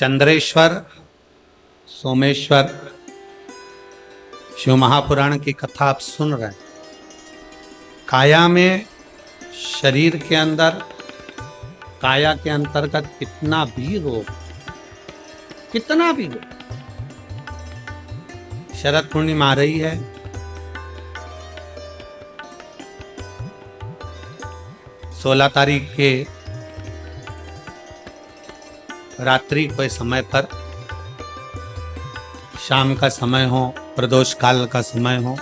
चंद्रेश्वर, सोमेश्वर शिव महापुराण की कथा आप सुन रहे हैं। काया में, शरीर के अंदर, काया के अंतर्गत कितना भी रोग, कितना भी रोग। शरद पूर्णिमा आ रही है, सोलह तारीख के रात्रि के समय पर, शाम का समय हो, प्रदोष काल का समय हो,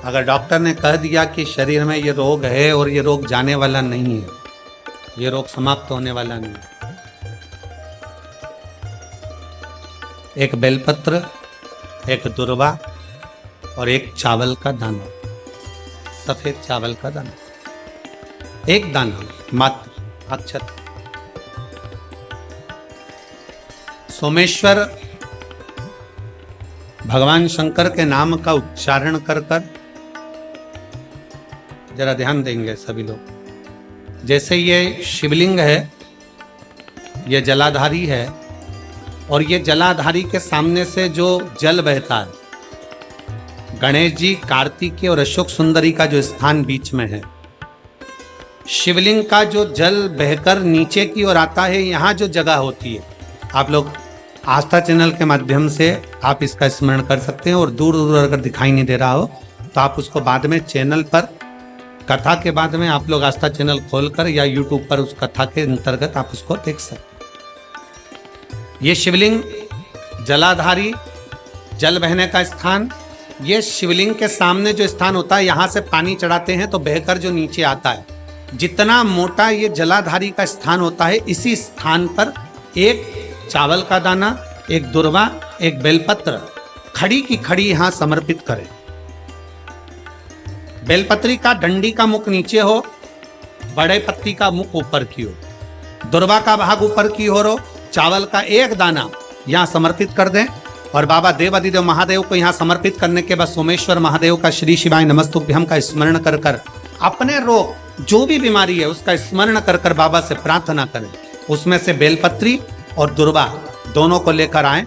अगर डॉक्टर ने कह दिया कि शरीर में ये रोग है और ये रोग जाने वाला नहीं है, ये रोग समाप्त होने वाला नहीं है, एक बेलपत्र, एक दुर्वा और एक चावल का दाना, सफेद चावल का दाना, एक दाना मात्र, अक्षत। सोमेश्वर भगवान शंकर के नाम का उच्चारण कर कर, जरा ध्यान देंगे सभी लोग। जैसे ये शिवलिंग है, ये जलाधारी है, और ये जलाधारी के सामने से जो जल बहता है, गणेश जी, कार्तिकेय और अशोक सुंदरी का जो स्थान बीच में है, शिवलिंग का जो जल बहकर नीचे की ओर आता है, यहाँ जो जगह होती है, आप लोग आस्था चैनल के माध्यम से आप इसका स्मरण कर सकते हैं। और दूर दूर अगर दिखाई नहीं दे रहा हो तो आप उसको बाद में चैनल पर, कथा के बाद में आप लोग आस्था चैनल खोलकर या यूट्यूब पर उस कथा के अंतर्गत आप उसको देख सकते हैं। ये शिवलिंग जलाधारी, जल बहने का स्थान, ये शिवलिंग के सामने जो स्थान होता है, यहाँ से पानी चढ़ाते हैं तो बहकर जो नीचे आता है, जितना मोटा ये जलाधारी का स्थान होता है, इसी स्थान पर एक चावल का दाना, एक दुर्वा, एक बेलपत्र खड़ी की खड़ी यहां समर्पित करें। बेलपत्री का डंडी का मुख नीचे हो, बड़े पत्ती का मुख ऊपर की हो, दुर्वा का भाग ऊपर की हो, चावल का एक दाना यहां समर्पित कर दें। और बाबा देव अधिदेव महादेव को यहां समर्पित करने के बाद सोमेश्वर महादेव का श्री शिवाय नमस्तुभ्यम का स्मरण कर कर अपने रोग, जो भी बीमारी है उसका स्मरण कर कर बाबा से प्रार्थना करें। उसमें से बेलपत्री और दुर्वा दोनों को लेकर आए,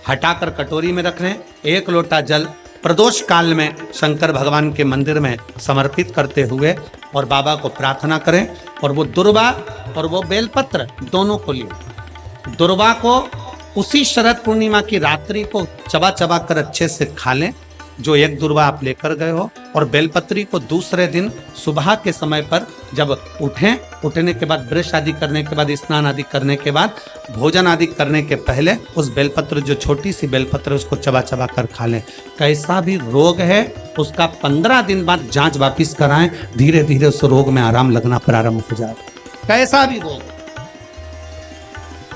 हटाकर कटोरी में रख लें। एक लोटा जल प्रदोष काल में शंकर भगवान के मंदिर में समर्पित करते हुए और बाबा को प्रार्थना करें। और वो दुर्वा और वो बेलपत्र दोनों को लिए, दुर्वा को उसी शरद पूर्णिमा की रात्रि को चबा चबा कर अच्छे से खा लें, जो एक दुर्वा आप लेकर गए हो। और बेलपत्री को दूसरे दिन सुबह के समय पर जब उठने के बाद, ब्रश आदि करने के बाद, स्नान आदि करने के बाद, भोजन आदि करने के पहले उस बेलपत्र, जो छोटी सी बेलपत्र, उसको चबा चबा कर खा लें। कैसा भी रोग है उसका 15 दिन बाद जांच वापिस कराएं, धीरे धीरे उस रोग में आराम लगना प्रारंभ हो जाए। कैसा भी रोग।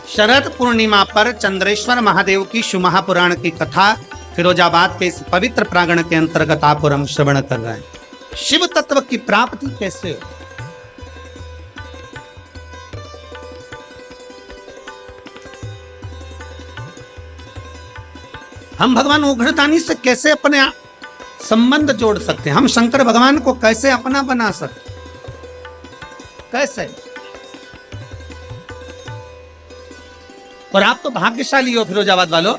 शरद पूर्णिमा पर चंद्रेश्वर महादेव की शिव महापुराण की कथा फिरोजाबाद के इस पवित्र प्रांगण के अंतर्गत आप और हम श्रवण कर रहे हैं। शिव तत्व की प्राप्ति कैसे हो? हम भगवान उग्रदानी से कैसे अपने संबंध जोड़ सकते हैं? हम शंकर भगवान को कैसे अपना बना सकते? कैसे? और आप तो भाग्यशाली हो फिरोजाबाद वालों।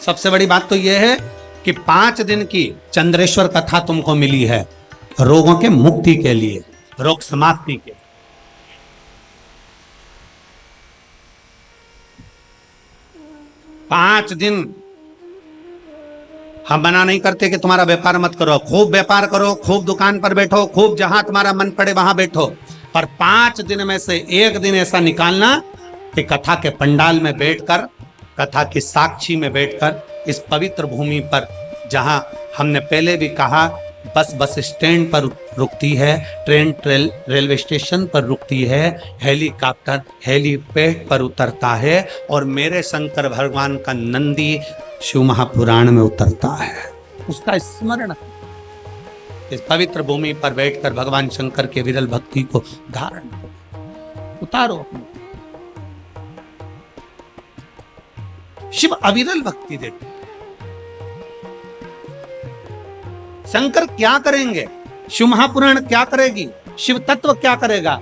सबसे बड़ी बात तो यह है कि 5 दिन की चंद्रेश्वर कथा तुमको मिली है रोगों के मुक्ति के लिए, रोग समाप्ति के। 5 दिन हम मना नहीं करते कि तुम्हारा व्यापार मत करो, खूब व्यापार करो, खूब दुकान पर बैठो, खूब जहां तुम्हारा मन पड़े वहां बैठो, पर 5 दिन में से एक दिन ऐसा निकालना कि कथा के पंडाल में बैठकर, कथा की साक्षी में बैठकर, इस पवित्र भूमि पर, जहां हमने पहले भी कहा बस स्टैंड पर रुकती है, ट्रेन रेलवे स्टेशन पर रुकती है, हेलीकॉप्टर हेलीपैड पर उतरता है, और मेरे शंकर भगवान का नंदी शिव महापुराण में उतरता है। उसका स्मरण इस पवित्र भूमि पर बैठकर भगवान शंकर के विरल भक्ति को धारण करो, उतारो। शिव अविरल भक्ति देते। शंकर क्या करेंगे? शिव महापुराण क्या करेगी? शिव तत्व क्या करेगा?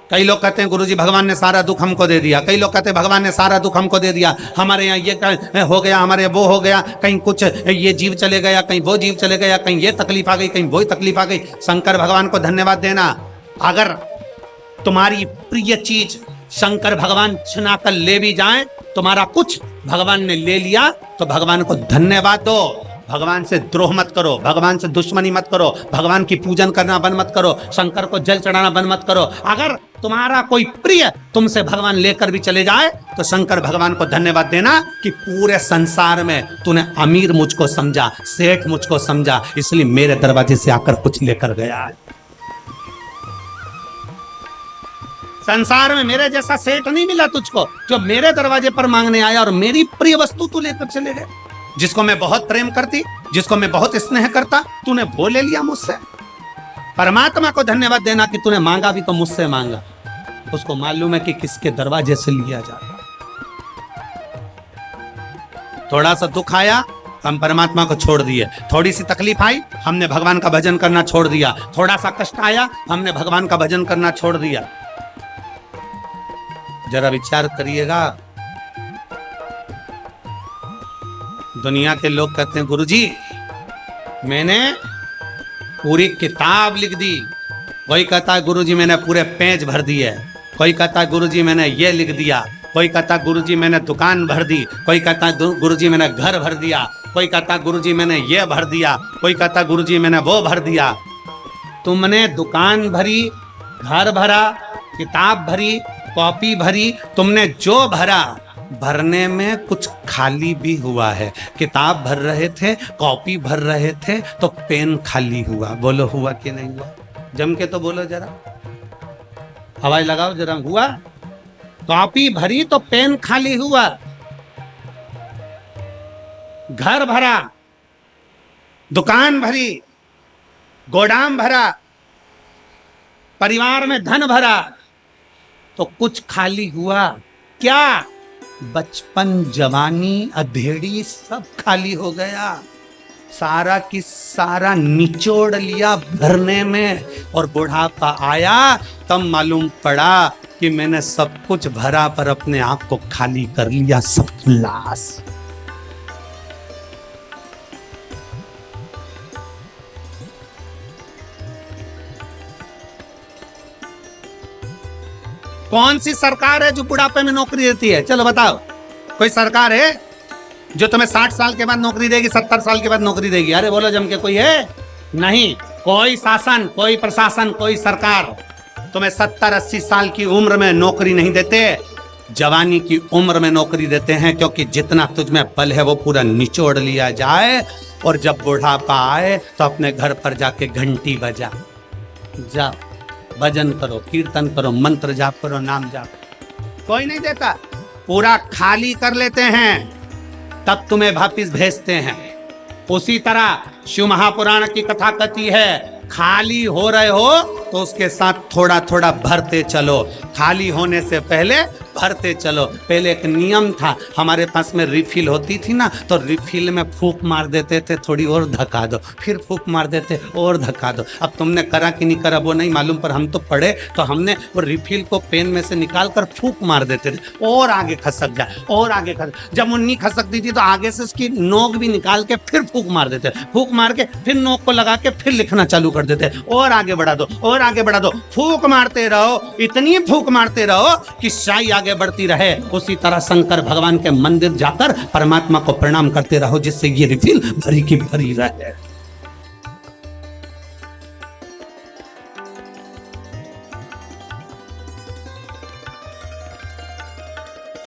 कई लोग कहते हैं गुरुजी भगवान ने सारा दुख हमको दे दिया, कई लोग कहते हैं भगवान ने सारा दुख हमको दे दिया, हमारे यहाँ ये हो गया, हमारे वो हो गया, कहीं कुछ ये जीव चले गया, कहीं वो जीव चले गया, कहीं ये तकलीफ आ गई, कहीं वो तकलीफ आ गई। शंकर भगवान को धन्यवाद देना। अगर तुम्हारी प्रिय चीज शंकर भगवान छिना कर ले भी जाएं, तुम्हारा कुछ भगवान ने ले लिया तो भगवान को धन्यवाद दो। भगवान से द्रोह मत करो, भगवान से दुश्मनी मत करो, भगवान की पूजन करना बंद मत करो, शंकर को जल चढ़ाना बंद मत करो। अगर तुम्हारा कोई प्रिय तुमसे भगवान लेकर भी चले जाए तो शंकर भगवान को धन्यवाद देना कि पूरे संसार में तूने अमीर मुझको समझा, सेठ मुझको समझा, इसलिए मेरे दरवाजे से आकर कुछ लेकर गया है। संसार में मेरे जैसा सेठ नहीं मिला तुझको जो मेरे दरवाजे पर मांगने आया और मेरी प्रिय वस्तु तू लेकर चले गए। जिसको मैं बहुत प्रेम करती, जिसको मैं बहुत स्नेह करता, तूने वो ले लिया मुझसे। परमात्मा को धन्यवाद देना कि तूने मांगा भी तो मुझसे मांगा, उसको मालूम है कि किसके दरवाजे से लिया जाता। थोड़ा सा दुख आया, हम परमात्मा को छोड़ दिए, थोड़ी सी तकलीफ आई, हमने भगवान का भजन करना छोड़ दिया, थोड़ा सा कष्ट आया, हमने भगवान का भजन करना छोड़ दिया। जरा विचार करिएगा। दुनिया के लोग कहते हैं गुरुजी मैंने पूरी किताब लिख दी, कोई कहता है गुरुजी मैंने पूरे पेज भर दिए, कोई कहता है गुरुजी मैंने ये लिख दिया, कोई कहता है गुरुजी मैंने दुकान भर दी, कोई कहता है गुरुजी मैंने घर भर दिया, कोई कहता है गुरुजी मैंने ये भर दिया, कोई कहता है गुरुजी मैंने वो भर दिया। तुमने दुकान भरी, घर भरा, किताब भरी, कॉपी भरी, तुमने जो भरा, भरने में कुछ खाली भी हुआ है। किताब भर रहे थे, कॉपी भर रहे थे तो पेन खाली हुआ। बोलो हुआ कि नहीं हुआ? जम के तो बोलो जरा, आवाज लगाओ जरा। हुआ? कॉपी भरी तो पेन खाली हुआ, घर भरा, दुकान भरी, गोदाम भरा, परिवार में धन भरा तो कुछ खाली हुआ। क्या? बचपन, जवानी, अधेड़ी सब खाली हो गया। सारा की सारा निचोड़ लिया भरने में, और बुढ़ापा आया तब मालूम पड़ा कि मैंने सब कुछ भरा पर अपने आप को खाली कर लिया। सब लाश। कौन सी सरकार है जो बुढ़ापे में नौकरी देती है? चलो बताओ, कोई सरकार है जो तुम्हें 60 साल के बाद नौकरी देगी, 70 साल के बाद नौकरी देगी? अरे बोलो जम के, कोई है? नहीं। कोई शासन, कोई प्रशासन, कोई सरकार तुम्हें 70-80 साल की उम्र में नौकरी नहीं देते, जवानी की उम्र में नौकरी देते हैं, क्योंकि जितना तुझ में बल है वो पूरा निचोड़ लिया जाए, और जब बुढ़ापा आए तो अपने घर पर जाके घंटी बजा, जाओ भजन करो, कीर्तन करो, मंत्र जाप करो, नाम जाप। कोई नहीं देता, पूरा खाली कर लेते हैं, तब तुम्हें वापिस भेजते हैं। उसी तरह शिव महापुराण की कथा कहती है, खाली हो रहे हो तो उसके साथ थोड़ा थोड़ा भरते चलो, खाली होने से पहले भरते चलो। पहले एक नियम था, हमारे पास में रिफिल होती थी ना, तो रिफिल में फूंक मार देते थे, थोड़ी और धक्का दो, फिर फूंक मार देते और धक्का दो। अब तुमने करा कि नहीं करा वो नहीं मालूम, पर हम तो पढ़े तो हमने वो रिफिल को पेन में से निकाल कर फूंक मार देते थे, और आगे खसक जाए, और आगे खसक। जब वो नहीं खसकती थी तो आगे से उसकी नोक भी निकाल के फिर फूंक मार देते, फूंक मार के फिर नोक को लगा के फिर लिखना चालू कर देते, और आगे बढ़ा दो, और आगे बढ़ा दो। फूंक मारते रहो, इतनी फूंक मारते रहो कि शाही आगे बढ़ती रहे। उसी तरह शंकर भगवान के मंदिर जाकर परमात्मा को प्रणाम करते रहो, जिससे ये रिफिल भरी की भरी रहे।